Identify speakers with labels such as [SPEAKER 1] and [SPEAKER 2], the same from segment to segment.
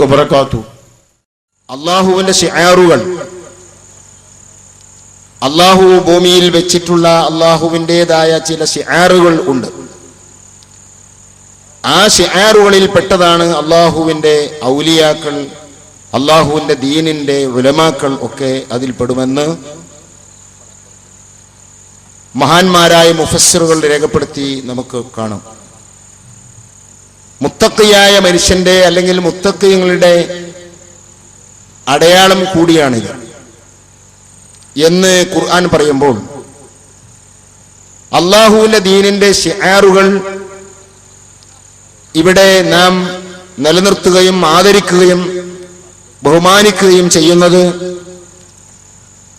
[SPEAKER 1] വബറകാതുഹു. അല്ലാഹുവിന്റെ ശിആറുകൾ, അല്ലാഹു ഭൂമിയിൽ വെച്ചിട്ടുള്ള അല്ലാഹുവിൻ്റെതായ ചില ശിആറുകൾ ഉണ്ട്. ആ ശിആറുകളിൽ പെട്ടതാണ് അല്ലാഹുവിൻ്റെ ഔലിയാക്കൾ, അല്ലാഹുവിൻ്റെ ദീനിൻ്റെ ഉലമാക്കൾ ഒക്കെ അതിൽപ്പെടുമെന്ന് മഹാന്മാരായ മുഫസ്സിറുകൾ രേഖപ്പെടുത്തി നമുക്ക് കാണാം. മുത്തഖിയായ മനുഷ്യന്റെ അല്ലെങ്കിൽ മുത്തഖിങ്ങളുടെ അടയാളം കൂടിയാണിത് എന്ന് ഖുർആൻ പറയുമ്പോൾ അല്ലാഹുവിന്റെ ദീനിന്റെ ശിആറുകൾ ഇവിടെ നാം നിലനിർത്തുകയും ആദരിക്കുകയും ബഹുമാനിക്കുകയും ചെയ്യുന്നത്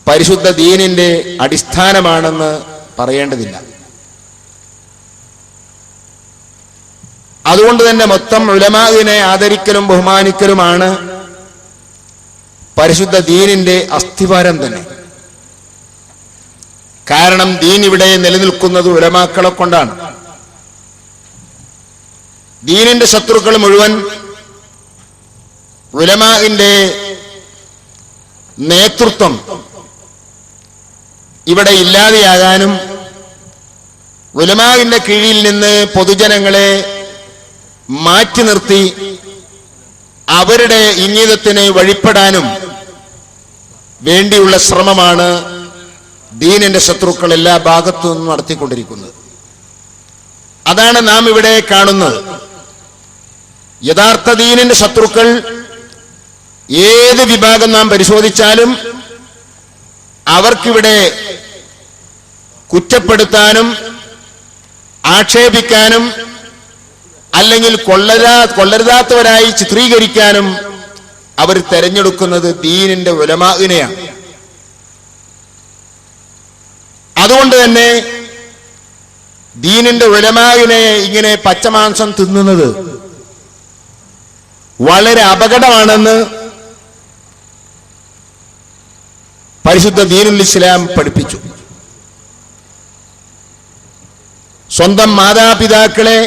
[SPEAKER 1] പരിശുദ്ധ ദീനിന്റെ അടിസ്ഥാനമാണെന്ന് പറയേണ്ടതില്ല. അതുകൊണ്ട് തന്നെ മൊത്തം ഉലമാഇനെ ആദരിക്കലും ബഹുമാനിക്കലുമാണ് പരിശുദ്ധ ദീനിന്റെ അസ്ഥിവാരം തന്നെ. കാരണം ദീൻ ഇവിടെ നിലനിൽക്കുന്നത് ഉലമാക്കളെ കൊണ്ടാണ്. ദീനിന്റെ ശത്രുക്കൾ മുഴുവൻ ഉലമാഇന്റെ നേതൃത്വം ഇവിടെ ഇല്ലാതെയാകാനും ഉലമാഇന്റെ കീഴിൽ നിന്ന് പൊതുജനങ്ങളെ മാറ്റി നിർത്തി അവരുടെ ഇംഗിതത്തിന് വഴിപ്പെടാനും വേണ്ടിയുള്ള ശ്രമമാണ് ദീനിന്റെ ശത്രുക്കൾ എല്ലാ ഭാഗത്തു നിന്നും നടത്തിക്കൊണ്ടിരിക്കുന്നത്. അതാണ് നാം ഇവിടെ കാണുന്നത്. യഥാർത്ഥ ദീനിന്റെ ശത്രുക്കൾ ഏത് വിഭാഗം നാം പരിശോധിച്ചാലും അവർക്കിവിടെ കുറ്റപ്പെടുത്താനും ആക്ഷേപിക്കാനും അല്ലെങ്കിൽ കൊള്ളരുതാത്തവരായി ചിത്രീകരിക്കാനും അവർ തെരഞ്ഞെടുക്കുന്നത് ദീനിന്റെ ഉലമാഇനെയാണ്. അതുകൊണ്ട് തന്നെ ദീനിന്റെ ഉലമാഇനെ ഇങ്ങനെ പച്ചമാംസം തിന്നുന്നത് വളരെ അപകടമാണെന്ന് പരിശുദ്ധ ദീനുൽ ഇസ്ലാം പഠിപ്പിച്ചു. സ്വന്തം മാതാപിതാക്കളെ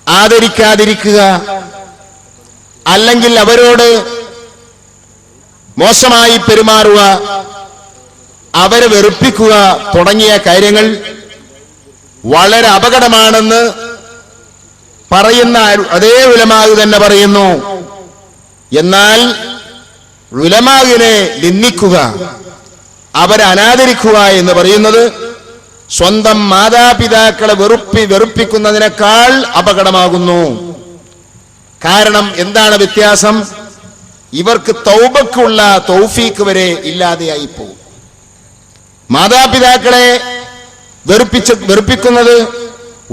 [SPEAKER 1] ആദരിക്കാതിരിക്കുക, അല്ലെങ്കിൽ അവരോട് മോശമായി പെരുമാറുക, അവരെ വെറുപ്പിക്കുക തുടങ്ങിയ കാര്യങ്ങൾ വളരെ അപകടമാണെന്ന് പറയുന്ന അതേ ഉലമാവ് തന്നെ പറയുന്നു. എന്നാൽ ഉലമാവിനെ നിന്ദിക്കുക, അവരെ അനാദരിക്കുക എന്ന് പറയുന്നത് സ്വന്തം മാതാപിതാക്കളെ വെറുപ്പിക്കുന്നതിനേക്കാൾ അപകടമാകുന്നു. കാരണം എന്താണ് വ്യത്യാസം? ഇവർക്ക് തൗബക്കുള്ള തൗഫീക്ക് വരെ ഇല്ലാതെയായി പോകും. മാതാപിതാക്കളെ വെറുപ്പിക്കുന്നത്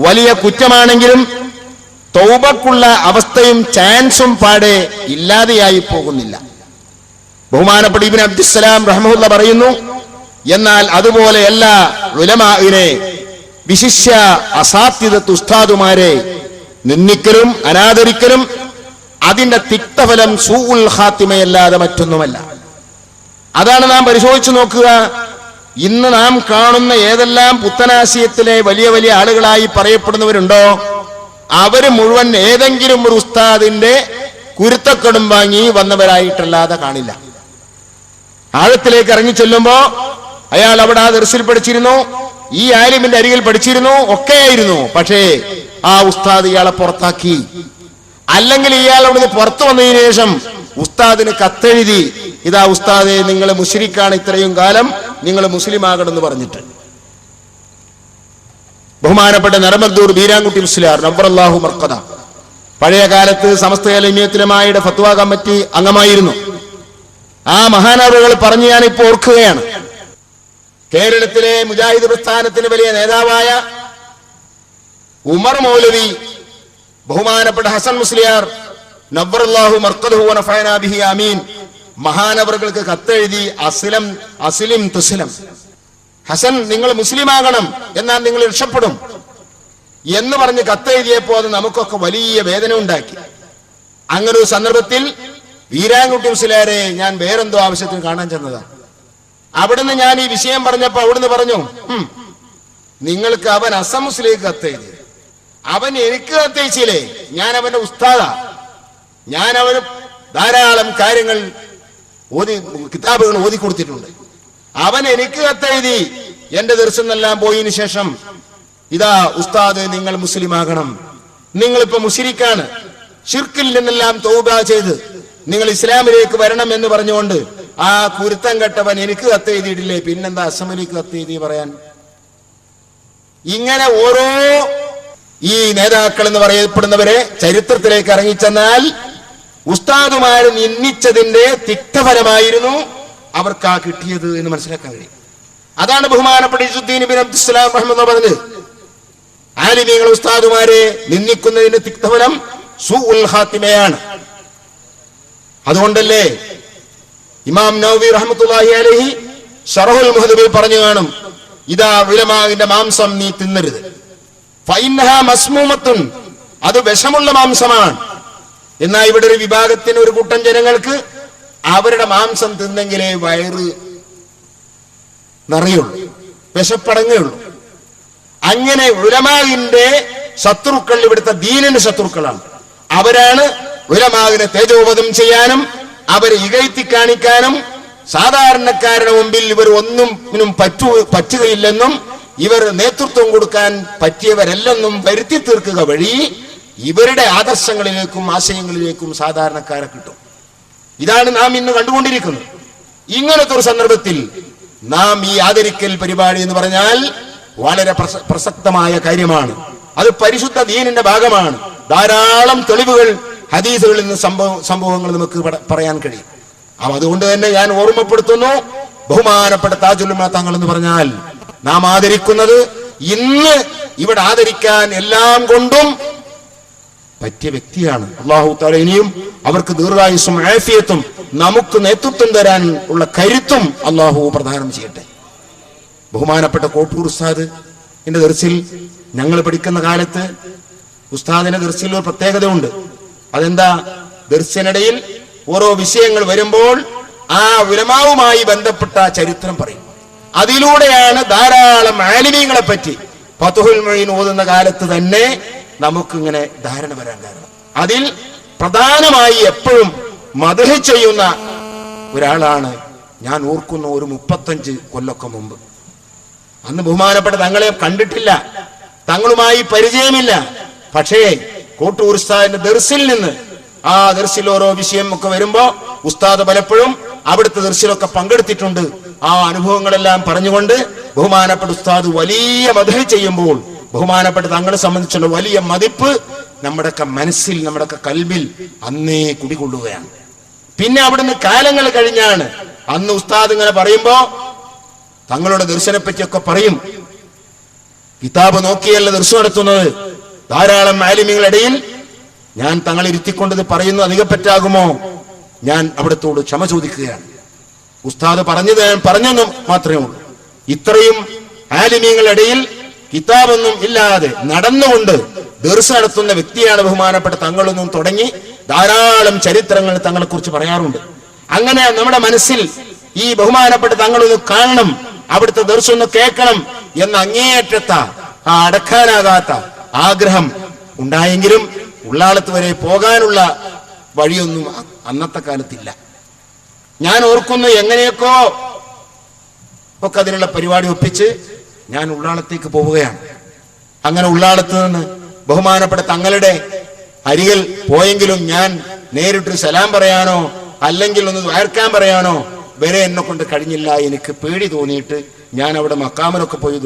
[SPEAKER 1] വലിയ കുറ്റമാണെങ്കിലും തൗബക്കുള്ള അവസ്ഥയും ചാൻസും പാടെ ഇല്ലാതെയായി പോകുന്നില്ല. ബഹുമാനപ്പെട്ട ഇബ്നു അബ്ദുസ്സലാം റഹ്മഹുല്ലാഹ് പറയുന്നു, എന്നാൽ അതുപോലെയല്ല ഉലമാഇനെ, വിശിഷ്യ അസാത്തിദത്ത് ഉസ്താദുമാരെ നിന്ദിക്കലും അനാദരിക്കലും അതിന്റെ തിക്തഫലം സൂഉൽ ഖാത്തിമയല്ലാതെ മറ്റൊന്നുമല്ല. അതാണ് നാം പരിശോധിച്ചു നോക്കുക. ഇന്ന് നാം കാണുന്ന ഏതെല്ലാം പുത്തനാശയത്തിലെ വലിയ വലിയ ആളുകളായി പറയപ്പെടുന്നവരുണ്ടോ, അവര് മുഴുവൻ ഏതെങ്കിലും ഒരു ഉസ്താദിന്റെ കുരുത്തക്കടും വാങ്ങി വന്നവരായിട്ടല്ലാതെ കാണില്ല. ആഴത്തിലേക്ക് ഇറങ്ങി ചെല്ലുമ്പോ അയാൾ അവിടെ ആ ദർസിൽ പഠിച്ചിരുന്നു, ഈ ആലിമിന്റെ അരികിൽ പഠിച്ചിരുന്നു, ഒക്കെയായിരുന്നു. പക്ഷേ ആ ഉസ്താദ് ഇയാളെ പുറത്താക്കി. അല്ലെങ്കിൽ ഇയാൾ അവിടുന്ന് പുറത്തു വന്നതിന് ശേഷം ഉസ്താദിന് കത്തെഴുതി, ഇതാ ഉസ്താദെ, നിങ്ങൾ മുശ്രിക്കാണ്, ഇത്രയും കാലം നിങ്ങൾ മുസ്ലിം ആകണമെന്ന് പറഞ്ഞിട്ട്. ബഹുമാനപ്പെട്ട നരമദ്ദൂർ ബീരാൻകുട്ടി മുസ്ലിയാർ നവ്വറല്ലാഹു മർഖദ പഴയ കാലത്ത് സമസ്ത ജമിയത്തുലമായുടെ ഫത്വ കമ്മിറ്റി അംഗമായിരുന്നു. ആ മഹാനവറുകൾ പറഞ്ഞ് ഞാനിപ്പോ ഓർക്കുകയാണ്. കേരളത്തിലെ മുജാഹിദ് പ്രസ്ഥാനത്തിന് വലിയ നേതാവായ ഉമർ മൗലവി, ബഹുമാനപ്പെട്ട ഹസൻ മുസ്ലിയാർ നവ്വറല്ലാഹു മർഖദഹു വനഫഅനാ ബിഹി ആമീൻ, മഹാനവറുകൾക്ക് കത്തെഴുതി അസ്ലിം തുസ്ലം, ഹസൻ നിങ്ങൾ മുസ്ലിം ആകണം, എന്നാൽ നിങ്ങൾ രക്ഷപ്പെടും എന്ന് പറഞ്ഞ് കത്തെഴുതിയപ്പോ അത് നമുക്കൊക്കെ വലിയ വേദന ഉണ്ടാക്കി. അങ്ങനെ ഒരു സന്ദർഭത്തിൽ വീരാൻകുട്ടി മുസ്ലിയാരെ ഞാൻ വേറെന്തോ ആവശ്യത്തിന് കാണാൻ ചെന്നതാണ്. അവിടുന്ന് ഞാൻ ഈ വിഷയം പറഞ്ഞപ്പോ അവിടുന്ന് പറഞ്ഞു, നിങ്ങൾക്ക് അവൻ അസം മുസ്ലിം കത്തെഴുതി, അവൻ എനിക്ക് കത്തയച്ചില്ലേ, ഞാൻ അവന്റെ ഉസ്താദാ, ഞാൻ അവന് ധാരാളം കാര്യങ്ങൾ കിതാബുകൾ ഓതി കൊടുത്തിട്ടുണ്ട്. അവൻ എനിക്ക് കത്തെഴുതി എന്റെ ദർശനെല്ലാം പോയതിനു ശേഷം, ഇതാ ഉസ്താദ്, നിങ്ങൾ മുസ്ലിമാകണം, നിങ്ങളിപ്പോ മുശ്രിക്കാണ്, ശിർക്കിൽ നിന്നെല്ലാം തൗബ ചെയ്ത് നിങ്ങൾ ഇസ്ലാമിലേക്ക് വരണം എന്ന് പറഞ്ഞുകൊണ്ട് ആ കുരുത്തം കെട്ടവൻ എനിക്ക് കത്തെഴുതിയിട്ടില്ലേ, പിന്നെന്താ അസംബ്ലിക്ക് കത്തെഴുതി പറയാൻ? ഇങ്ങനെ ഓരോ ഈ നേതാക്കൾ എന്ന് പറയപ്പെടുന്നവരെ ചരിത്രത്തിലേക്ക് ഇറങ്ങിച്ചെന്നാൽ ഉസ്താദുമാര് നിന്ദിച്ചതിന്റെ തിക്തഫലമായിരുന്നു അവർക്ക് ആ കിട്ടിയത് എന്ന് മനസ്സിലാക്കാൻ കഴിയും. അതാണ് ബഹുമാനപ്പെട്ട ഇസുദ്ദീൻ ഇബ്നു അബ്ദുസ്സലാം റഹ്മത്തുള്ളാഹി പറഞ്ഞത്, ആലിമീങ്ങൾ ഉസ്താദുമാരെ നിന്ദിക്കുന്നതിന്റെ തിക്തഫലം സൂഉൽ ഖാത്തിമയാണ്. അതുകൊണ്ടല്ലേ ഇമാം നവവി റഹ്മത്തുള്ളാഹി അലൈഹി ശറഹുൽ മുഹദ്ദിബിൽ പറഞ്ഞു കാണും, ഇതാ ഉലമാവിന്റെ മാംസം നീ തിന്നരുത്, ഫഇന്നഹാ മസ്മൂമത്തുൻ, അത് വിഷമുള്ള മാംസമാണ്. എന്നാൽ ഇവിടെ ഒരു വിഭാഗത്തിന്, ഒരു കൂട്ടം ജനങ്ങൾക്ക് അവരുടെ മാംസം തിന്നെങ്കിലേ വയറ് നിറയുള്ളൂ, വിശപ്പടങ്ങുള്ളൂ. അങ്ങനെ ഉലമാവിന്റെ ശത്രുക്കൾ ഇവിടുത്തെ ദീനിന്റെ ശത്രുക്കളാണ്. അവരാണ് ഉലമാവിനെ തേജോവധം ചെയ്യാനും അവരെ ഇകഴ്ത്തി കാണിക്കാനും സാധാരണക്കാരുടെ മുമ്പിൽ ഇവർ ഒന്നും പറ്റുകയില്ലെന്നും ഇവർ നേതൃത്വം കൊടുക്കാൻ പറ്റിയവരല്ലെന്നും വരുത്തി തീർക്കുക വഴി ഇവരുടെ ആദർശങ്ങളിലേക്കും ആശയങ്ങളിലേക്കും സാധാരണക്കാരെ കിട്ടും. ഇതാണ് നാം ഇന്ന് കണ്ടുകൊണ്ടിരിക്കുന്നത്. ഇങ്ങനത്തെ ഒരു സന്ദർഭത്തിൽ നാം ഈ ആദരിക്കൽ പരിപാടി എന്ന് പറഞ്ഞാൽ വളരെ പ്രസക്തമായ കാര്യമാണ്. അത് പരിശുദ്ധ ദീനിന്റെ ഭാഗമാണ്. ധാരാളം തെളിവുകൾ ഹദീസുകളിൽ നിന്ന് സംഭവങ്ങൾ നമുക്ക് പറയാൻ കഴിയും. അതുകൊണ്ട് തന്നെ ഞാൻ ഓർമ്മപ്പെടുത്തുന്നു, ബഹുമാനപ്പെട്ട താജുൽ ഉലമ തങ്ങൾ എന്ന് പറഞ്ഞാൽ നാം ആദരിക്കുന്നത്, ഇന്ന് ഇവിടെ ആദരിക്കാൻ എല്ലാം കൊണ്ടും പറ്റിയ വ്യക്തിയാണ്. അല്ലാഹു തആല ഇനിയും അവർക്ക് ദീർഘായുസ്സും ആഫിയത്തും നമുക്ക് നേതൃത്വം തരാൻ ഉള്ള കരുത്തും അല്ലാഹു പ്രദാനം ചെയ്യട്ടെ. ബഹുമാനപ്പെട്ട കോട്ടൂർ ഉസ്താദ് എന്റെ ദർസിൽ ഞങ്ങൾ പഠിക്കുന്ന കാലത്ത് ഉസ്താദിന്റെ ദർസിൽ ഒരു പ്രത്യേകത ഉണ്ട്. അതെന്താ? ദർസിനിടയിൽ ഓരോ വിഷയങ്ങൾ വരുമ്പോൾ ആ ഉലമാവുമായി ബന്ധപ്പെട്ട ചരിത്രം പറയും. അതിലൂടെയാണ് ധാരാളം ആലിമീങ്ങളെ പറ്റി ഫത്ഹുൽ മുഈൻ ഓതുന്ന കാലത്ത് തന്നെ നമുക്കിങ്ങനെ ധാരണ വരാൻ കാരണം. അതിൽ പ്രധാനമായി എപ്പോഴും മദ്ഹ് ചെയ്യുന്ന ഒരാളാണ് ഞാൻ ഓർക്കുന്ന, ഒരു 35 കൊല്ലൊക്കെ മുമ്പ്. അന്ന് ബഹുമാനപ്പെട്ട തങ്ങളെ കണ്ടിട്ടില്ല, തങ്ങളുമായി പരിചയമില്ല. പക്ഷേ കോട്ടൂർ ഉസ്താദിന്റെ ദർസിൽ നിന്ന്, ആ ദർസിൽ ഓരോ വിഷയം ഒക്കെ വരുമ്പോ ഉസ്താദ് പലപ്പോഴും അവിടുത്തെ ദർസിലൊക്കെ പങ്കെടുത്തിട്ടുണ്ട്. ആ അനുഭവങ്ങളെല്ലാം പറഞ്ഞുകൊണ്ട് ബഹുമാനപ്പെട്ട ഉസ്താദ് വലിയ മദ്ഹ് ചെയ്യുമ്പോൾ ബഹുമാനപ്പെട്ട തങ്ങളെ സംബന്ധിച്ചുള്ള വലിയ മതിപ്പ് നമ്മുടെയൊക്കെ മനസ്സിൽ, നമ്മുടെയൊക്കെ കൽബിൽ അന്നേ കുടികൊള്ളുകയാണ്. പിന്നെ അവിടുന്ന് കാലങ്ങൾ കഴിഞ്ഞാണ് അന്ന് ഉസ്താദ് ഇങ്ങനെ പറയുമ്പോ തങ്ങളുടെ ദർശനെ പറ്റിയൊക്കെ പറയും. കിതാബ് നോക്കിയല്ല ദർശനം നടത്തുന്നത്. ധാരാളം ആലിമീങ്ങളിടയിൽ ഞാൻ തങ്ങളെ ഇരുത്തിക്കൊണ്ടത് പറയുന്നു, അധികപ്പറ്റാകുമോ? ഞാൻ അവിടത്തോട് ക്ഷമ ചോദിക്കുകയാണ്. ഉസ്താദ് പറഞ്ഞെന്ന് മാത്രമേ ഉള്ളൂ. ഇത്രയും ആലിമീങ്ങളിടയിൽ കിതാബൊന്നും ഇല്ലാതെ നടന്നുകൊണ്ട് ദർസ് നടത്തുന്ന വ്യക്തിയാണ് ബഹുമാനപ്പെട്ട തങ്ങളൊന്നും തുടങ്ങി ധാരാളം ചരിത്രങ്ങൾ തങ്ങളെ കുറിച്ച് പറയാറുണ്ട്. അങ്ങനെ നമ്മുടെ മനസ്സിൽ ഈ ബഹുമാനപ്പെട്ട തങ്ങളൊന്ന് കാണണം, അവിടുത്തെ ദർസ് ഒന്ന് കേൾക്കണം എന്ന അങ്ങേയറ്റത്ത ആ അടക്കാനാകാത്ത ആഗ്രഹം ഉണ്ടായെങ്കിലും ഉള്ളാളത്ത് വരെ പോകാനുള്ള വഴിയൊന്നും അന്നത്തെ കാലത്തില്ല. ഞാൻ ഓർക്കുന്നു, എങ്ങനെയൊക്കെ ഒക്കെ അതിനുള്ള പരിപാടി ഒപ്പിച്ച് ഞാൻ ഉള്ളാളത്തേക്ക് പോവുകയാണ്. അങ്ങനെ ഉള്ളാളത്ത് നിന്ന് ബഹുമാനപ്പെട്ട തങ്ങളുടെ അരികിൽ പോയെങ്കിലും ഞാൻ നേരിട്ടൊരു സലാം പറയാനോ അല്ലെങ്കിൽ ഒന്ന് ദ്വാരക്കാൻ പറയാനോ വരെ എന്നെ കൊണ്ട് കഴിഞ്ഞില്ല. എനിക്ക് പേടി തോന്നിയിട്ട് ഞാൻ അവിടെ മക്കാമിലൊക്കെ പോയി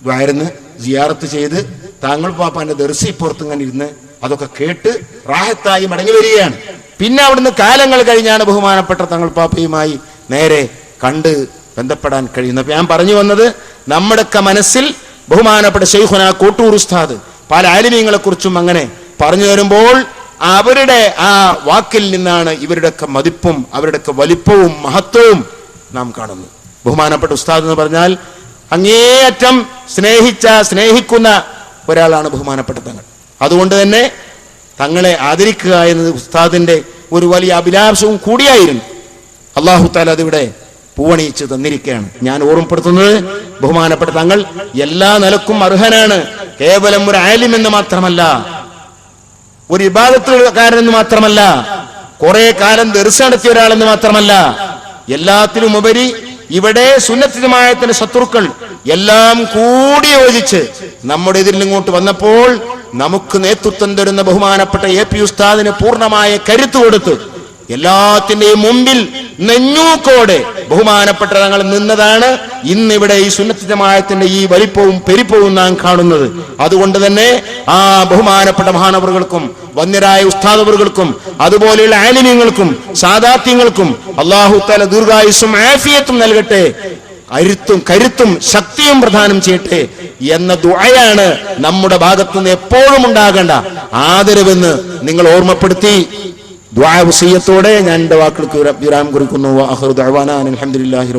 [SPEAKER 1] ദ്വാരന്ന് സിയാറത്ത് ചെയ്ത് താങ്കൾ പാപ്പാന്റെ ദർസി പുറത്ത് ഇങ്ങനെ ഇരുന്ന് അതൊക്കെ കേട്ട് റാഹത്തായി മടങ്ങി വരികയാണ്. പിന്നെ അവിടുന്ന് കാലങ്ങൾ കഴിഞ്ഞാണ് ബഹുമാനപ്പെട്ട തങ്ങൾ പാപ്പയുമായി നേരെ കണ്ട് ബന്ധപ്പെടാൻ കഴിയുന്നത്. ഞാൻ പറഞ്ഞു വന്നത്, നമ്മുടെയൊക്കെ മനസ്സിൽ ബഹുമാനപ്പെട്ട ശൈഖുനാ കോട്ടൂർ ഉസ്താദ് പല ആലിമീങ്ങളെ കുറിച്ചും അങ്ങനെ പറഞ്ഞു തരുമ്പോൾ അവരുടെ ആ വാക്കിൽ നിന്നാണ് ഇവരുടെയൊക്കെ മതിപ്പും അവരുടെയൊക്കെ വലിപ്പവും മഹത്വവും നാം കാണുന്നത്. ബഹുമാനപ്പെട്ട ഉസ്താദ് എന്ന് പറഞ്ഞാൽ അങ്ങേയറ്റം സ്നേഹിക്കുന്ന ഒരാളാണ് ബഹുമാനപ്പെട്ട തങ്ങൾ. അതുകൊണ്ട് തന്നെ തങ്ങളെ ആദരിക്കുക എന്നത് ഉസ്താദിന്റെ ഒരു വലിയ അഭിലാഷവും കൂടിയായിരുന്നു. അല്ലാഹു തആല അതിവിടെ പൂവണിയിച്ച് തന്നിരിക്കുകയാണ്. ഞാൻ ഓർമ്മപ്പെടുത്തുന്നത്, ബഹുമാനപ്പെട്ട തങ്ങൾ എല്ലാ നിലക്കും അർഹനാണ്. കേവലം ഒരു ആലിം എന്ന് മാത്രമല്ല, ഒരു ഇബാദത്തുകാരൻ എന്ന് മാത്രമല്ല, കുറെ കാലം ദർസ് നടത്തിയ ഒരാളെന്ന് മാത്രമല്ല, എല്ലാത്തിലും ഉപരി ഇവിടെ സുന്നത്ത് ജമാഅത്തിന്റെ ശത്രുക്കൾ എല്ലാം കൂടി യോജിച്ച് നമ്മുടെ എതിരിൽ ഇങ്ങോട്ട് വന്നപ്പോൾ നമുക്ക് നേതൃത്വം തരുന്ന ബഹുമാനപ്പെട്ട AP ഉസ്താദിന് പൂർണ്ണമായ കരുത്ത് കൊടുത്ത് എല്ലാത്തിന്റെയും മുമ്പിൽ നെഞ്ഞൂക്കോടെ ബഹുമാനപ്പെട്ട തങ്ങൾ നിന്നതാണ് ഇന്നിവിടെ ഈ സുന്നത്ത് ജമാഅത്തിന്റെ ഈ വലിപ്പവും പെരിപ്പവും നാം കാണുന്നത്. അതുകൊണ്ട് തന്നെ ആ ബഹുമാനപ്പെട്ട മഹാനവറുകൾക്കും വന്യരായ ഉസ്താദവറുകൾക്കും അതുപോലെയുള്ള ആലിമീങ്ങൾക്കും സാദാത്യങ്ങൾക്കും അല്ലാഹു തആല ദീർഘായുസ്സും ആഫിയത്തും നൽകട്ടെ, കരുത്തും ശക്തിയും പ്രദാനം ചെയ്യട്ടെ എന്ന ദുആയാണ് നമ്മുടെ ഭാഗത്തുനിന്ന് എപ്പോഴും ഉണ്ടാകേണ്ട ആദരവെന്ന് നിങ്ങൾ ഓർമ്മപ്പെടുത്തി ദുആ വസിയത്തോടെ ഞാൻ എന്റെ വാക്കുകൾക്ക് വിരാമം കുറിക്കുന്നു. വആഖിറു ദഅവാനാ അൽഹംദുലില്ലാഹി